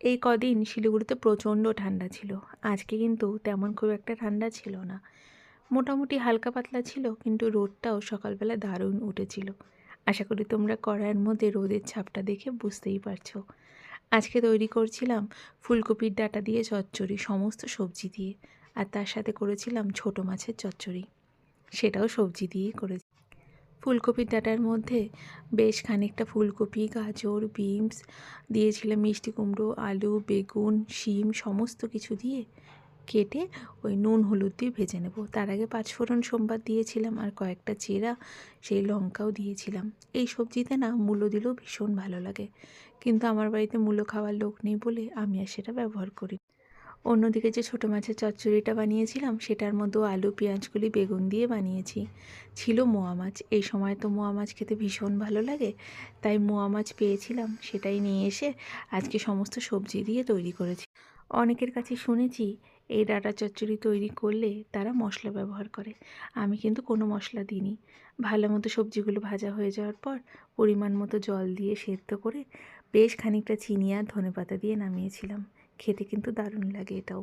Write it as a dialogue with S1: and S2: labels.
S1: এই কদিন শিলিগুড়িতে প্রচণ্ড ঠান্ডা ছিল। আজকে কিন্তু তেমন খুব একটা ঠান্ডা ছিল না। মোটামুটি হালকা পাতলা ছিল, কিন্তু রোদটাও সকালবেলা দারুণ উঠেছিল। আশা করি তোমরা কড়াইয়ের মধ্যে রোদের ছাপটা দেখে বুঝতেই পারছো। আজকে তৈরি করছিলাম ফুলকপির ডাঁটা দিয়ে চচ্চড়ি, সমস্ত সবজি দিয়ে। আর তার সাথে করেছিলাম ছোট মাছের চচ্চড়ি, সেটাও সবজি দিয়েই করেছি। ফুলকপির ডাঁটার মধ্যে বেশ খানিকটা ফুলকপি, গাজর, বিনস দিয়েছিলাম, মিষ্টি কুমড়ো, আলু, বেগুন, শিম সমস্ত কিছু দিয়ে কেটে ওই নুন হলুদ দিয়ে ভেজে নেব। তার আগে পাঁচফোড়ন সোমবার দিয়েছিলাম, আর কয়েকটা চেরা সেই লঙ্কাও দিয়েছিলাম। এই সবজিতে না মূলো দিলেও ভীষণ ভালো লাগে, কিন্তু আমার বাড়িতে মূলো খাওয়ার লোক নেই বলে আমি আর সেটা ব্যবহার করি। অন্যদিকে যে ছোটো মাছের চচ্চড়িটা বানিয়েছিলাম, সেটার মধ্যেও আলু, পেঁয়াজকলি, বেগুন দিয়ে বানিয়েছি। ছিল মোয়া মাছ, এই সময় তো মোয়া মাছ খেতে ভীষণ ভালো লাগে, তাই মোয়া মাছ পেয়েছিলাম, সেটাই নিয়ে এসে আজকে সমস্ত সবজি দিয়ে তৈরি করেছি। অনেকের কাছে শুনেছি এই ডাঁটা চচ্চড়ি তৈরি করলে তারা মশলা ব্যবহার করে। আমি কিন্তু কোনো মশলা দিইনি। ভালো মতো সবজিগুলো ভাজা হয়ে যাওয়ার পর পরিমাণ মতো জল দিয়ে সেদ্ধ করে বেশ খানিকটা চিনি আর ধনেপাতা দিয়ে নামিয়েছিলাম। খেতে কিন্তু দারুণ লাগে এটাও।